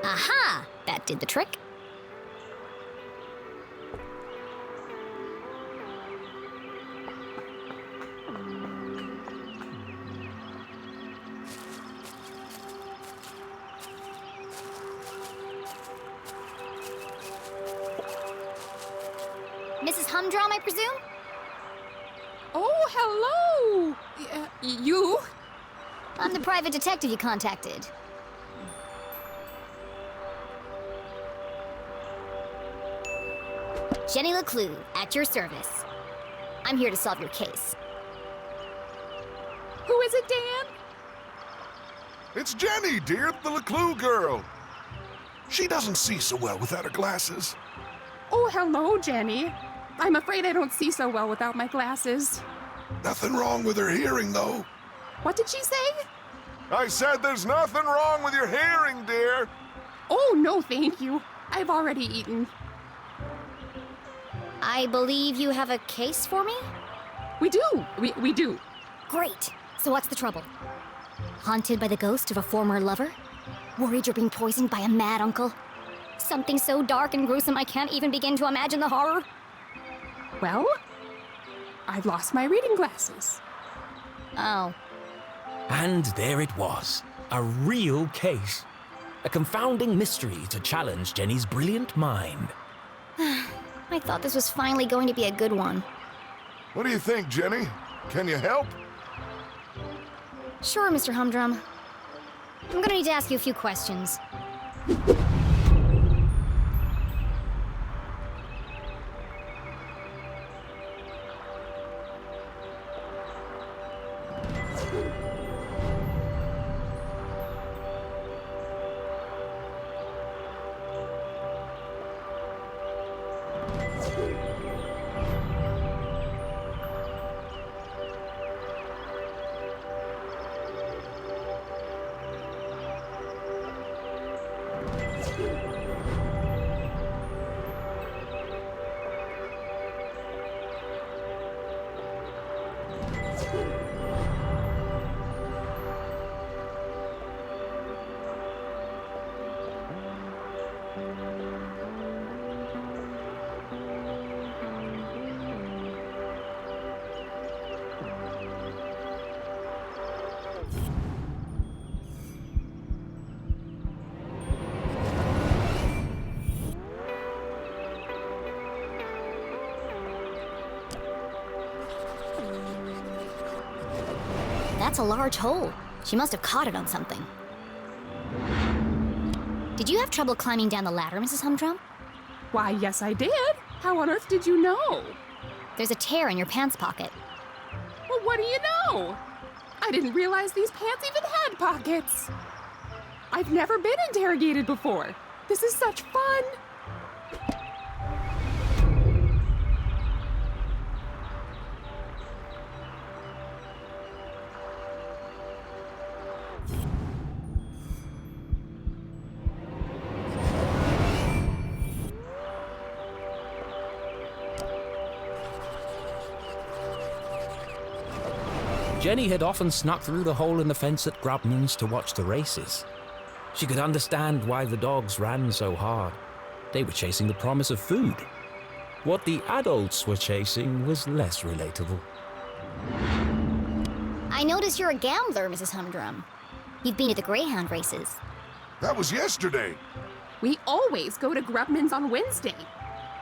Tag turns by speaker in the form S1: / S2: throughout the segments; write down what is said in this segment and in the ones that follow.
S1: Aha! That did the trick. Mrs. Humdrum, I presume?
S2: Oh, hello! You?
S1: I'm the private detective you contacted. Jenny LeClue, at your service. I'm here to solve your case.
S2: Who is it, Dan?
S3: It's Jenny, dear, the LeClue girl. She doesn't see so well without her glasses.
S2: Oh, hello, Jenny. I'm afraid I don't see so well without my glasses.
S3: Nothing wrong with her hearing, though.
S2: What did she say?
S3: I said there's nothing wrong with your hearing, dear.
S2: Oh, no, thank you. I've already eaten.
S1: I believe you have a case for me?
S2: We do. We do.
S1: Great. So what's the trouble? Haunted by the ghost of a former lover? Worried you're being poisoned by a mad uncle? Something so dark and gruesome I can't even begin to imagine the horror?
S2: Well, I've lost my reading glasses.
S1: Oh.
S4: And there it was. A real case. A confounding mystery to challenge Jenny's brilliant mind.
S1: I thought this was finally going to be a good one.
S3: What do you think, Jenny? Can you help?
S1: Sure, Mr. Humdrum. I'm gonna need to ask you a few questions. That's a large hole. She must have caught it on something. Did you have trouble climbing down the ladder, Mrs. Humdrum?
S2: Why, yes, I did. How on earth did you know?
S1: There's a tear in your pants pocket.
S2: Well, what do you know? I didn't realize these pants even had pockets. I've never been interrogated before. This is such fun.
S4: Jenny had often snuck through the hole in the fence at Grubman's to watch the races. She could understand why the dogs ran so hard. They were chasing the promise of food. What the adults were chasing was less relatable.
S1: I notice you're a gambler, Mrs. Humdrum. You've been at the Greyhound races.
S3: That was yesterday.
S2: We always go to Grubman's on Wednesday.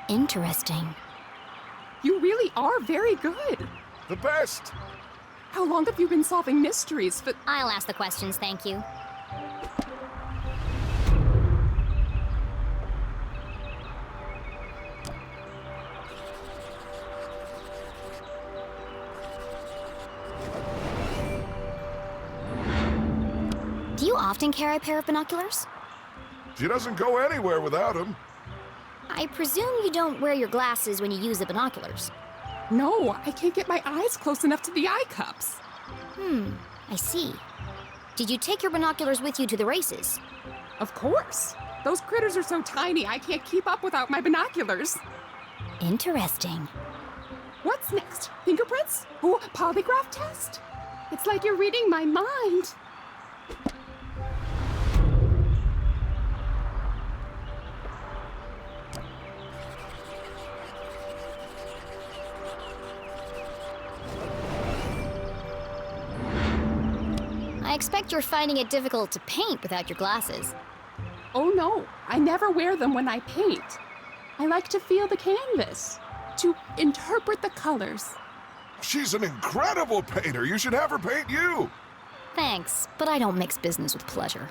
S1: Interesting.
S2: You really are very good.
S3: The best.
S2: How long have you been solving mysteries for...
S1: I'll ask the questions, thank you. Do you often carry a pair of binoculars?
S3: She doesn't go anywhere without them.
S1: I presume you don't wear your glasses when you use the binoculars.
S2: No, I can't get my eyes close enough to the eye cups.
S1: I see. Did you take your binoculars with you to the races?
S2: Of course. Those critters are so tiny, I can't keep up without my binoculars.
S1: Interesting.
S2: What's next? Fingerprints? Oh, polygraph test? It's like you're reading my mind.
S1: I expect you're finding it difficult to paint without your glasses.
S2: Oh no, I never wear them when I paint. I like to feel the canvas, to interpret the colors.
S3: She's an incredible painter. You should have her paint you.
S1: Thanks, but I don't mix business with pleasure.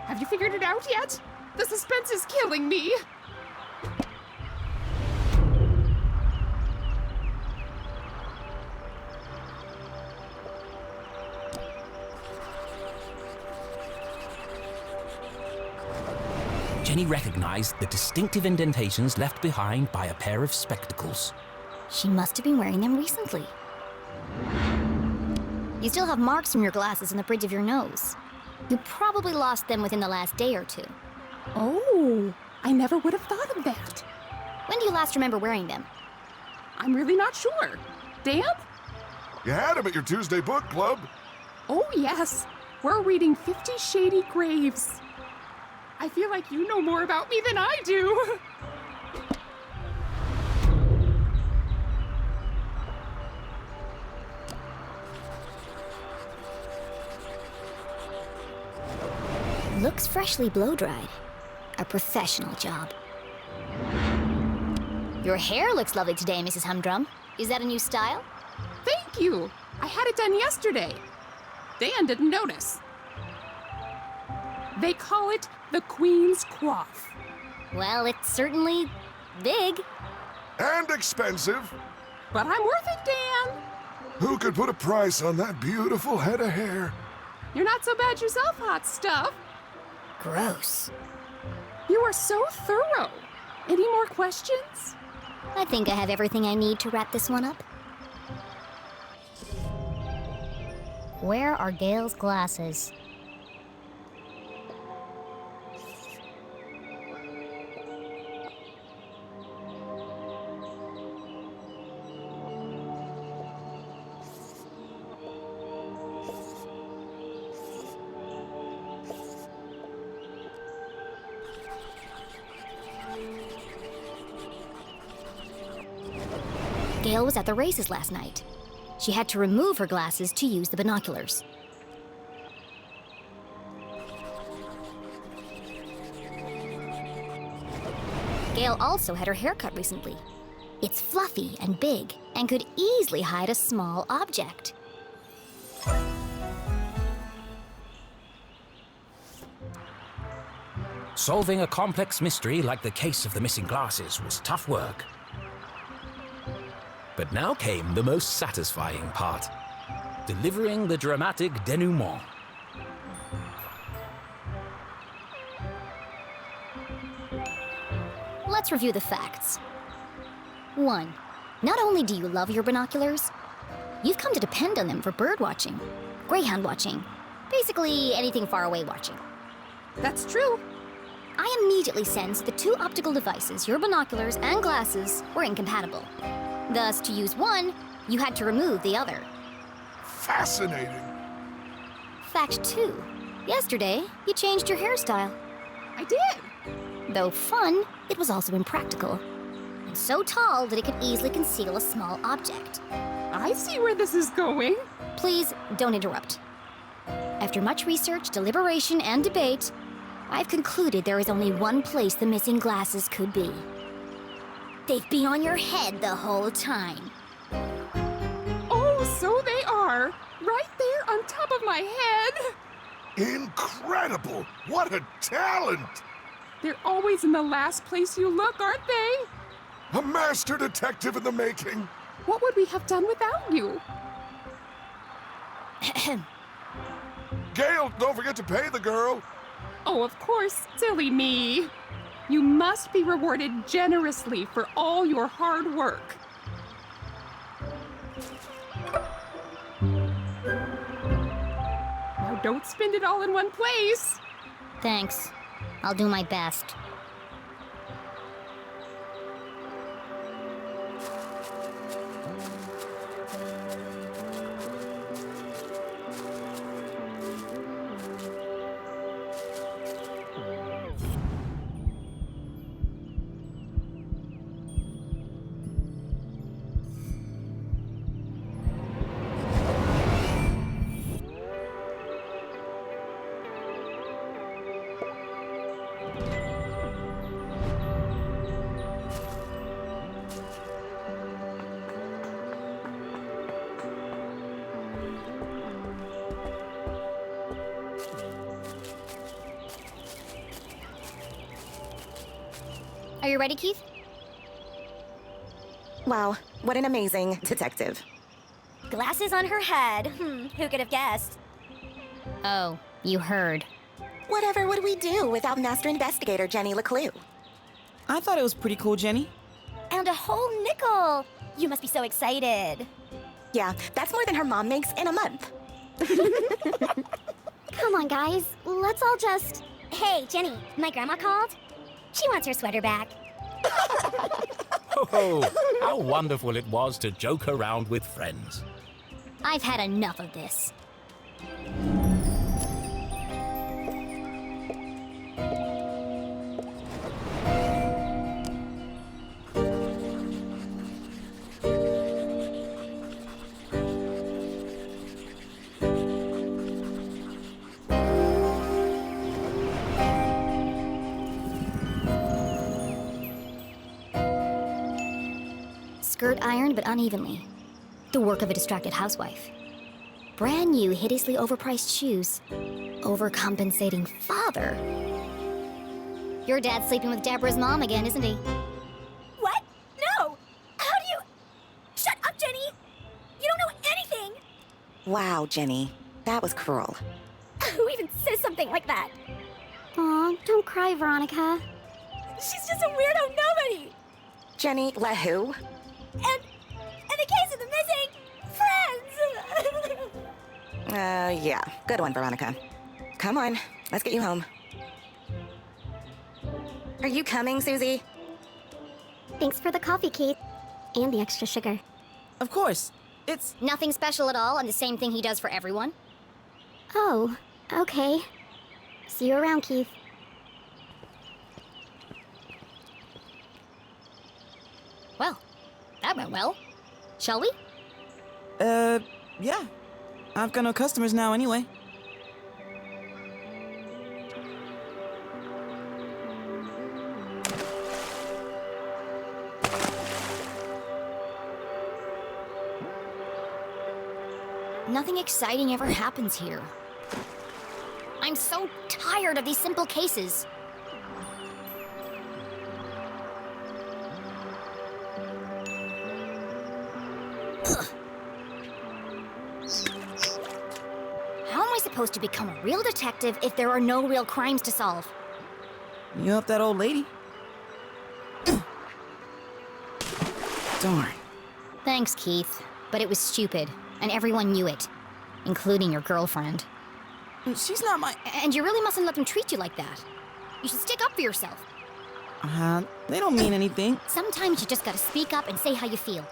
S2: Have you figured it out yet? The suspense is killing me.
S4: Jenny recognized the distinctive indentations left behind by a pair of spectacles.
S1: She must have been wearing them recently. You still have marks from your glasses on the bridge of your nose. You probably lost them within the last day or two.
S2: Oh, I never would have thought of that.
S1: When do you last remember wearing them?
S2: I'm really not sure. Damp?
S3: You had them at your Tuesday book club.
S2: Oh, yes. We're reading 50 Shady Graves. I feel like you know more about me than I do.
S1: Looks freshly blow-dried. A professional job. Your hair looks lovely today, Mrs. Humdrum. Is that a new style?
S2: Thank you. I had it done yesterday. Dan didn't notice. They call it the Queen's Coif.
S1: Well, it's certainly big.
S3: And expensive.
S2: But I'm worth it, Dan.
S3: Who could put a price on that beautiful head of hair?
S2: You're not so bad yourself, hot stuff.
S1: Gross.
S2: You are so thorough. Any more questions?
S1: I think I have everything I need to wrap this one up. Where are Gail's glasses? Gail was at the races last night. She had to remove her glasses to use the binoculars. Gail also had her hair cut recently. It's fluffy and big and could easily hide a small object.
S4: Solving a complex mystery like the case of the missing glasses was tough work. But now came the most satisfying part, delivering the dramatic denouement.
S1: Let's review the facts. 1. Not only do you love your binoculars, you've come to depend on them for bird watching, greyhound watching, basically anything far away watching.
S2: That's true.
S1: I immediately sensed the two optical devices, your binoculars and glasses, were incompatible. Thus, to use one, you had to remove the other.
S3: Fascinating.
S1: Fact 2. Yesterday, you changed your hairstyle.
S2: I did.
S1: Though fun, it was also impractical. And so tall that it could easily conceal a small object.
S2: I see where this is going.
S1: Please, don't interrupt. After much research, deliberation, and debate, I've concluded there is only one place the missing glasses could be. They've been on your head the whole time.
S2: Oh, so they are. Right there on top of my head.
S3: Incredible. What a talent.
S2: They're always in the last place you look, aren't they?
S3: A master detective in the making.
S2: What would we have done without you?
S3: Gail, don't forget to pay the girl.
S2: Oh, of course, silly me. You must be rewarded generously for all your hard work. Now don't spend it all in one place.
S1: Thanks. I'll do my best. Are you ready, Keith?
S5: Wow, what an amazing detective.
S1: Glasses on her head. Who could have guessed? Oh, you heard.
S5: Whatever would we do without Master Investigator Jenny LeClue?
S6: I thought it was pretty cool, Jenny.
S1: And a whole nickel! You must be so excited.
S5: Yeah, that's more than her mom makes in a month.
S1: Come on, guys. Let's all just... Hey, Jenny, my grandma called. She wants her sweater back.
S4: Oh, how wonderful it was to joke around with friends.
S1: I've had enough of this. Skirt ironed but unevenly. The work of a distracted housewife. Brand new, hideously overpriced shoes. Overcompensating father. Your dad's sleeping with Deborah's mom again, isn't he? What? No! How do you... Shut up, Jenny! You don't know anything!
S5: Wow, Jenny, that was cruel.
S1: Who even says something like that? Aw, don't cry, Veronica. She's just a weirdo nobody!
S5: Jenny, let who?
S1: And the case of the missing friends!
S5: Yeah, good one, Veronica. Come on, let's get you home. Are you coming, Susie?
S1: Thanks for the coffee, Keith. And the extra sugar.
S6: Of course. It's...
S1: Nothing special at all, and the same thing he does for everyone? Oh, okay. See you around, Keith. Well, that went well. Shall we?
S6: Yeah. I've got no customers now anyway.
S1: Nothing exciting ever happens here. I'm so tired of these simple cases. Ugh. How am I supposed to become a real detective if there are no real crimes to solve?
S6: You help that old lady? Darn.
S1: Thanks, Keith. But it was stupid, and everyone knew it, including your girlfriend.
S6: She's not my...
S1: And you really mustn't let them treat you like that. You should stick up for yourself.
S6: They don't mean anything.
S1: Sometimes you just gotta speak up and say how you feel.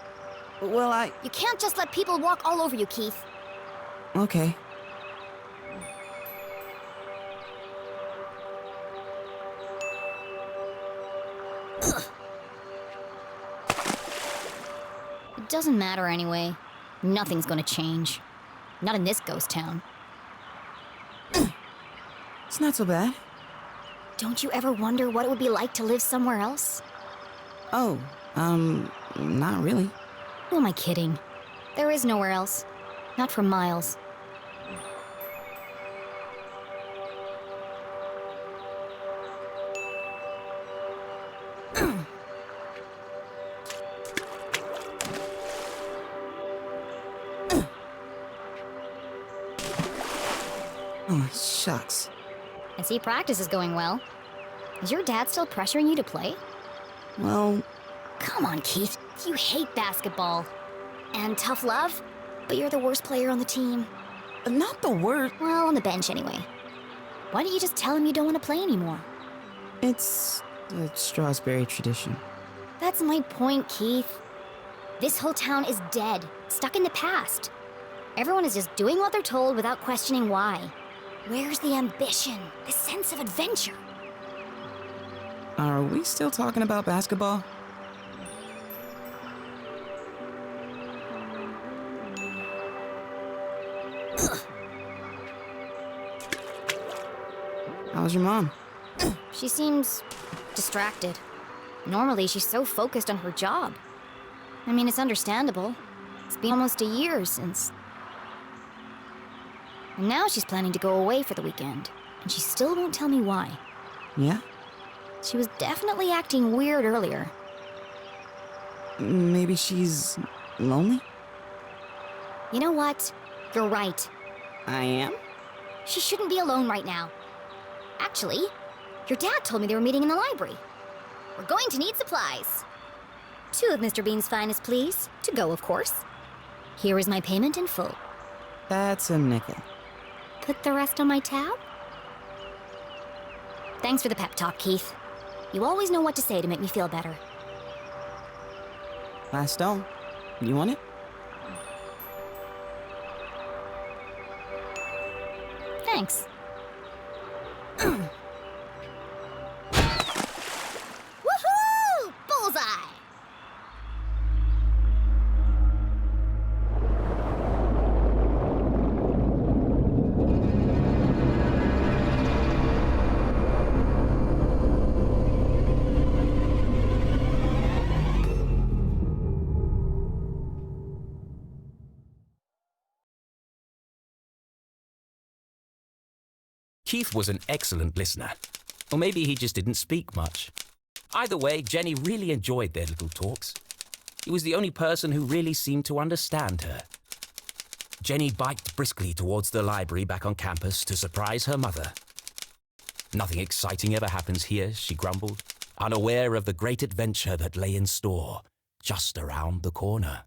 S6: Well,
S1: You can't just let people walk all over you, Keith.
S6: Okay.
S1: It doesn't matter anyway. Nothing's gonna change. Not in this ghost town.
S6: It's not so bad.
S1: Don't you ever wonder what it would be like to live somewhere else?
S6: Oh, not really.
S1: Who am I kidding? There is nowhere else. Not for miles.
S6: Oh, shucks.
S1: I see practice is going well. Is your dad still pressuring you to play?
S6: Well,
S1: Come on, Keith. You hate basketball. And tough love, but you're the worst player on the team.
S6: not the word.
S1: Well, on the bench anyway. Why don't you just tell him you don't want to play anymore?
S6: It's a Strasberry tradition.
S1: That's my point, Keith. This whole town is dead, stuck in the past. Everyone is just doing what they're told without questioning why. Where's the ambition, the sense of adventure?
S6: Are we still talking about basketball? How's your mom?
S1: She seems distracted. Normally, she's so focused on her job. I mean, it's understandable. It's been almost a year since... And now she's planning to go away for the weekend, and she still won't tell me why.
S6: Yeah?
S1: She was definitely acting weird earlier.
S6: Maybe she's lonely?
S1: You know what? You're right.
S6: I am?
S1: She shouldn't be alone right now. Actually, your dad told me they were meeting in the library. We're going to need supplies. 2 of Mr. Bean's finest, please. To go, of course. Here is my payment in full.
S6: That's a nickel.
S1: Put the rest on my tab? Thanks for the pep talk, Keith. You always know what to say to make me feel better.
S6: Last stone. You want it?
S1: Thanks. Woohoo! Bullseye!
S4: Keith was an excellent listener. Or maybe he just didn't speak much. Either way, Jenny really enjoyed their little talks. He was the only person who really seemed to understand her. Jenny biked briskly towards the library back on campus to surprise her mother. Nothing exciting ever happens here, she grumbled, unaware of the great adventure that lay in store just around the corner.